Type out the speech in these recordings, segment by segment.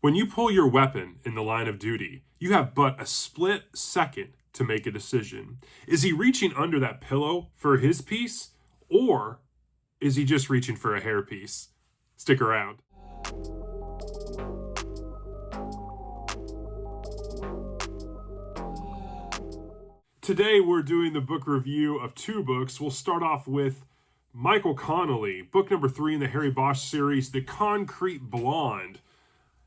When you pull your weapon in the line of duty, you have but a split second to make a decision. Is he reaching under that pillow for his piece, or is he just reaching for a hairpiece? Stick around. Today we're doing the book review of two books. We'll start off with Michael Connelly, book number 3 in the Harry Bosch series, The Concrete Blonde.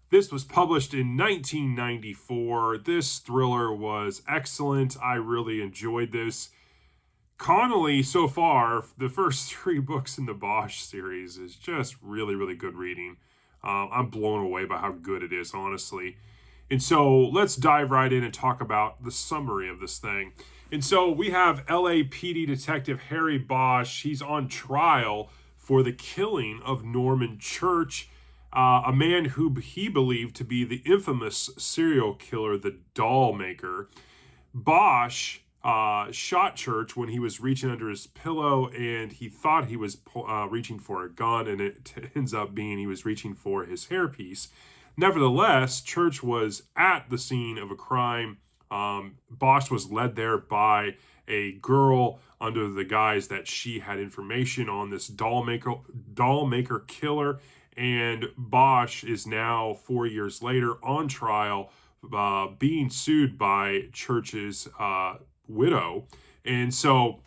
This was published in 1994. This thriller was excellent. I really enjoyed this. Connelly, so far, the first 3 books in the Bosch series is just really, really good reading. I'm blown away by how good it is, honestly. And so let's dive right in and talk about the summary of this thing. And so we have LAPD Detective Harry Bosch. He's on trial for the killing of Norman Church, a man who he believed to be the infamous serial killer, the doll maker. Bosch shot Church when he was reaching under his pillow, and he thought he was reaching for a gun, and it ends up being he was reaching for his hairpiece. Nevertheless, Church was at the scene of a crime. Bosch was led there by a girl under the guise that she had information on this doll maker killer, and Bosch is now 4 years later on trial, being sued by Church's widow. And so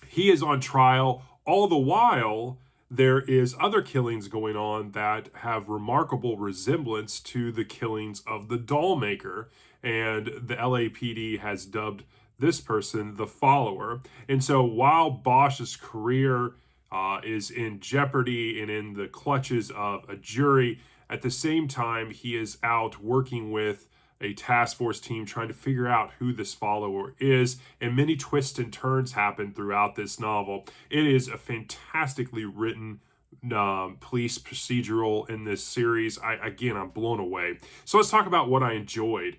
he is on trial. All the while, there is other killings going on that have remarkable resemblance to the killings of the doll maker, and the LAPD has dubbed this person the follower. And so while Bosch's career is in jeopardy and in the clutches of a jury, at the same time he is out working with a task force team trying to figure out who this follower is, and many twists and turns happen throughout this novel. It is a fantastically written police procedural in this series. I'm blown away. So let's talk about what I enjoyed.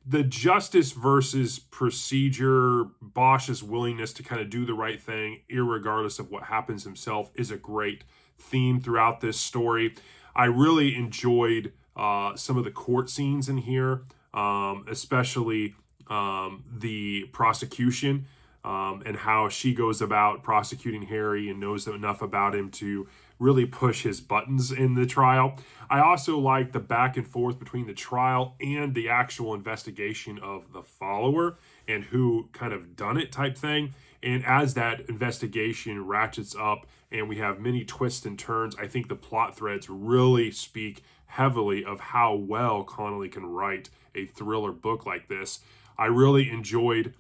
The justice versus procedure, Bosch's willingness to kind of do the right thing, irregardless of what happens himself, is a great theme throughout this story. I really enjoyed some of the court scenes in here, especially the prosecution and how she goes about prosecuting Harry and knows enough about him to really push his buttons in the trial. I also like the back and forth between the trial and the actual investigation of the follower and who kind of done it type thing. And as that investigation ratchets up and we have many twists and turns, I think the plot threads really speak heavily of how well Connelly can write a thriller book like this. I really enjoyed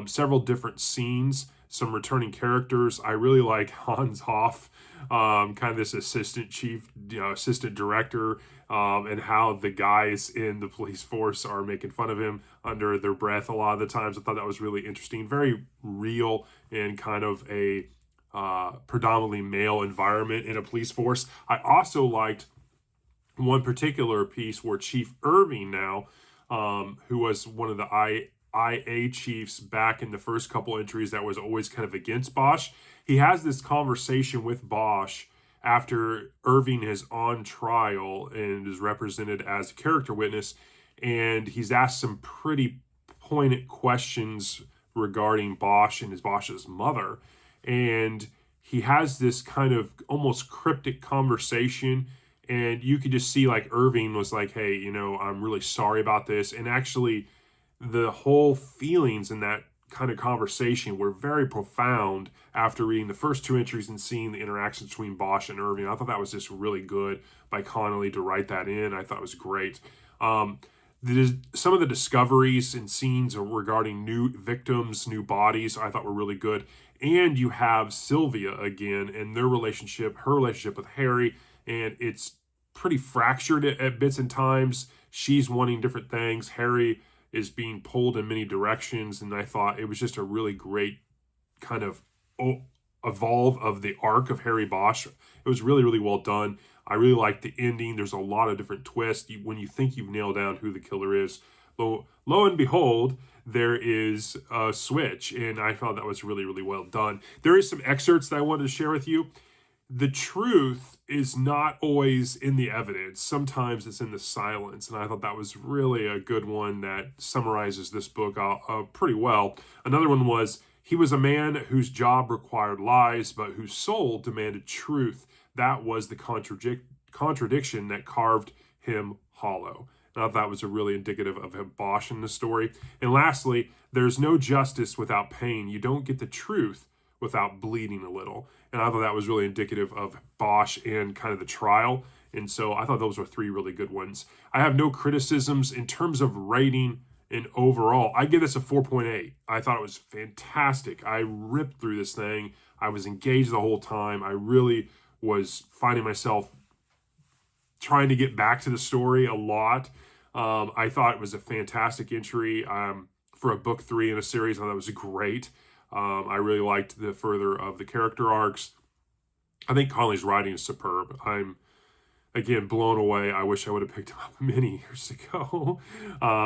several different scenes, some returning characters. I really like Hans Hoff, kind of this assistant chief, assistant director, and how the guys in the police force are making fun of him under their breath a lot of the times. I thought that was really interesting, very real in kind of a predominantly male environment in a police force. I also liked one particular piece where Chief Irving now, who was one of the IA chiefs back in the first couple entries that was always kind of against Bosch, he has this conversation with Bosch after Irving is on trial and is represented as a character witness, and he's asked some pretty poignant questions regarding Bosch and Bosch's mother, and he has this kind of almost cryptic conversation. And you could just see like Irving was like, hey, I'm really sorry about this. And actually the whole feelings in that kind of conversation were very profound after reading the first 2 entries and seeing the interaction between Bosch and Irving. I thought that was just really good by Connelly to write that in. I thought it was great. Some of the discoveries and scenes regarding new victims, new bodies, I thought were really good. And you have Sylvia again and her relationship with Harry, and it's pretty fractured at bits and times. She's wanting different things. Harry is being pulled in many directions, and I thought it was just a really great kind of evolve of the arc of Harry Bosch. It was really, really well done. I really liked the ending. There's a lot of different twists. When you think you've nailed down who the killer is, lo and behold, there is a switch, and I thought that was really, really well done. There is some excerpts that I wanted to share with you. the truth is not always in the evidence. Sometimes it's in the silence. And I thought that was really a good one that summarizes this book pretty well. Another one was, he was a man whose job required lies, but whose soul demanded truth. That was the contradiction that carved him hollow. And I thought that was a really indicative of Bosch in the story. And lastly, there's no justice without pain. You don't get the truth without bleeding a little. And I thought that was really indicative of Bosch and kind of the trial. And so I thought those were three really good ones. I have no criticisms in terms of rating and overall. I give this a 4.8. I thought it was fantastic. I ripped through this thing. I was engaged the whole time. I really was finding myself trying to get back to the story a lot. I thought it was a fantastic entry for a book 3 in a series. I thought it was great. I really liked the further of the character arcs. I think Connelly's writing is superb. I'm, again, blown away. I wish I would have picked him up many years ago.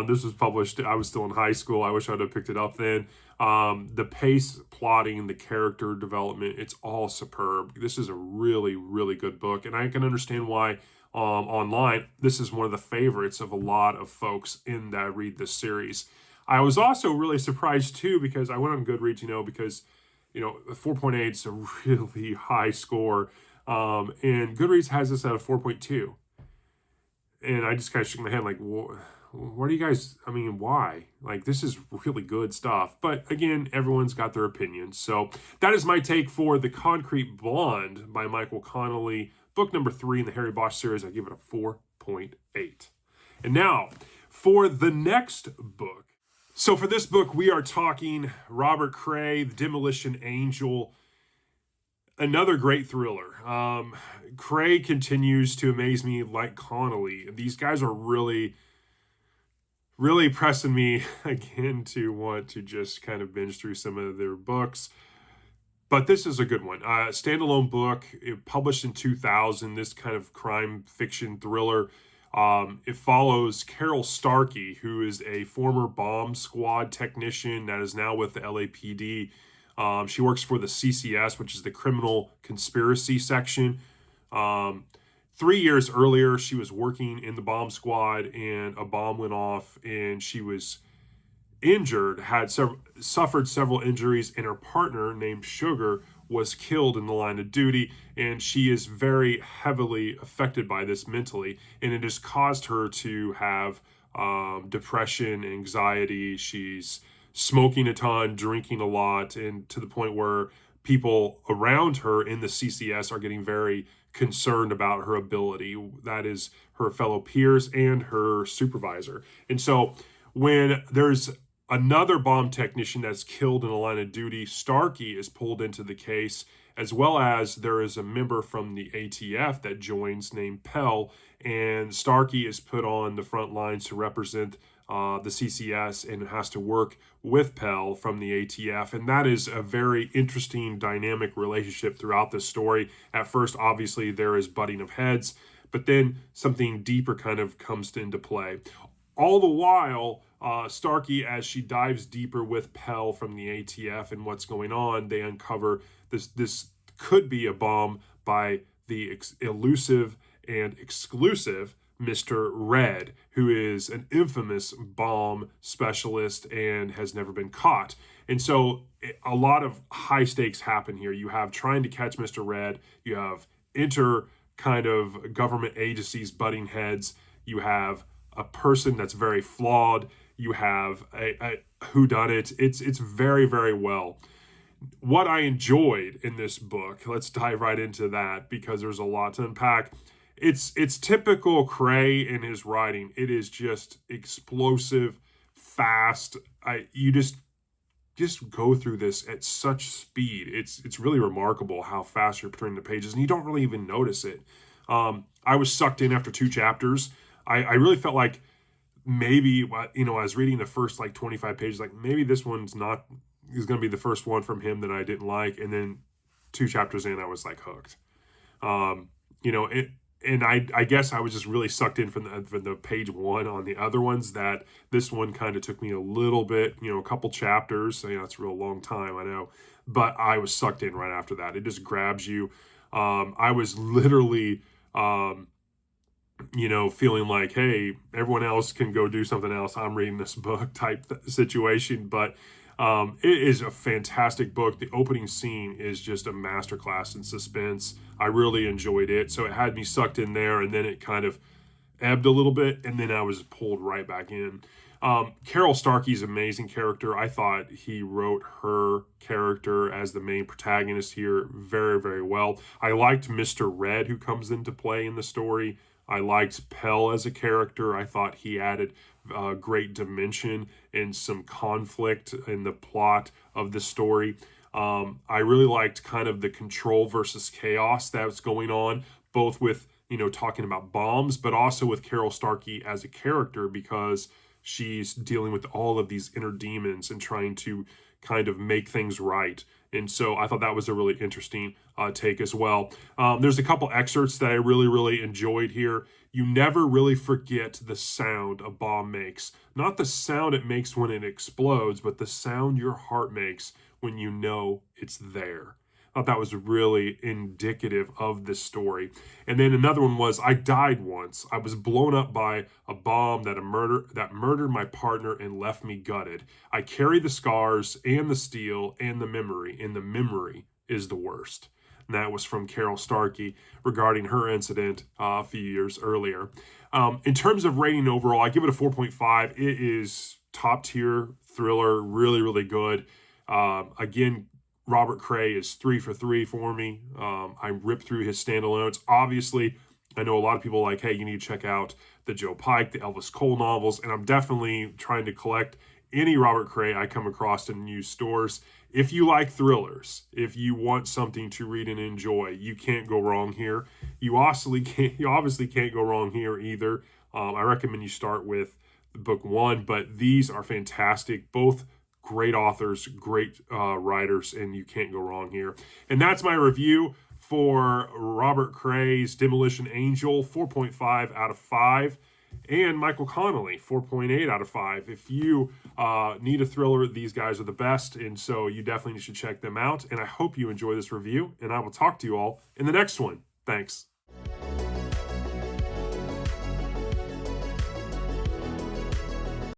This was published, I was still in high school. I wish I would have picked it up then. The pace, plotting, the character development, it's all superb. This is a really, really good book. And I can understand why online, this is one of the favorites of a lot of folks that read this series. I was also really surprised too, because I went on Goodreads, because 4.8 is a really high score, and Goodreads has this at a 4.2, and I just kind of shook my head like, what do you guys? I mean, why? Like, this is really good stuff. But again, everyone's got their opinions. So that is my take for The Concrete Blonde by Michael Connelly, book number 3 in the Harry Bosch series. I give it a 4.8. And now for the next book. So for this book, we are talking Robert Crais, The Demolition Angel, another great thriller. Crais continues to amaze me like Connelly. These guys are really, really pressing me again to want to just kind of binge through some of their books. But this is a good one. Standalone book, published in 2000, this kind of crime fiction thriller. It follows Carol Starkey, who is a former bomb squad technician that is now with the LAPD. She works for the CCS, which is the Criminal Conspiracy Section. 3 years earlier, she was working in the bomb squad, and a bomb went off, and she was injured, suffered several injuries, and her partner, named Sugar, was killed in the line of duty, and she is very heavily affected by this mentally, and it has caused her to have depression, anxiety. She's smoking a ton, drinking a lot, and to the point where people around her in the CCS are getting very concerned about her ability. That is her fellow peers and her supervisor. And so when there's another bomb technician that's killed in the line of duty, Starkey is pulled into the case, as well as there is a member from the ATF that joins named Pell, and Starkey is put on the front lines to represent the CCS and has to work with Pell from the ATF. And that is a very interesting dynamic relationship throughout this story. At first, obviously, there is butting of heads, but then something deeper kind of comes into play. All the while, Starkey, as she dives deeper with Pell from the ATF and what's going on, they uncover this could be a bomb by the elusive and exclusive Mr. Red, who is an infamous bomb specialist and has never been caught. And so a lot of high stakes happen here. You have trying to catch Mr. Red. You have kind of government agencies butting heads. You have a person that's very flawed. You have a whodunit. It's very, very well. What I enjoyed in this book, let's dive right into that because there's a lot to unpack. It's typical Crais in his writing. It is just explosive, fast. You just go through this at such speed. It's really remarkable how fast you're turning the pages, and you don't really even notice it. I was sucked in after 2 chapters. I really felt like maybe, I was reading the first 25 pages, maybe this one's is going to be the first one from him that I didn't like. And then 2 chapters in, I was hooked. And I guess I was just really sucked in from the page 1 on the other ones, that this one kind of took me a little bit, a couple chapters. It's a real long time, I know, but I was sucked in right after that. It just grabs you. I was literally, feeling like, hey, everyone else can go do something else. I'm reading this book type situation. But it is a fantastic book. The opening scene is just a masterclass in suspense. I really enjoyed it. So it had me sucked in there, and then it kind of ebbed a little bit, and then I was pulled right back in. Carol Starkey's amazing character. I thought he wrote her character as the main protagonist here very, very well. I liked Mr. Red, who comes into play in the story. I liked Pell as a character. I thought he added great dimension and some conflict in the plot of the story. I really liked kind of the control versus chaos that's going on, both with talking about bombs, but also with Carol Starkey as a character, because she's dealing with all of these inner demons and trying to kind of make things right. And so I thought that was a really interesting take as well. There's a couple excerpts that I really, really enjoyed here. You never really forget the sound a bomb makes. Not the sound it makes when it explodes, but the sound your heart makes when you know it's there. I thought that was really indicative of this story. And then another one was, I died once. I was blown up by a bomb that murdered my partner and left me gutted. I carry the scars and the steel and the memory is the worst. And that was from Carol Starkey regarding her incident a few years earlier. In terms of rating overall, I give it a 4.5. It is top tier thriller, really, really good. Again, Robert Crais is 3 for 3 for me. I ripped through his standalones. Obviously, I know a lot of people are like, hey, you need to check out the Joe Pike, the Elvis Cole novels, and I'm definitely trying to collect any Robert Crais I come across in new stores. If you like thrillers, if you want something to read and enjoy, you can't go wrong here. You obviously can't go wrong here either. I recommend you start with book 1, but these are fantastic. Both great authors, great writers, and you can't go wrong here. And that's my review for Robert Crais' Demolition Angel, 4.5 out of 5. And Michael Connelly, 4.8 out of 5. If you need a thriller, these guys are the best, and so you definitely should check them out. And I hope you enjoy this review, and I will talk to you all in the next one. Thanks.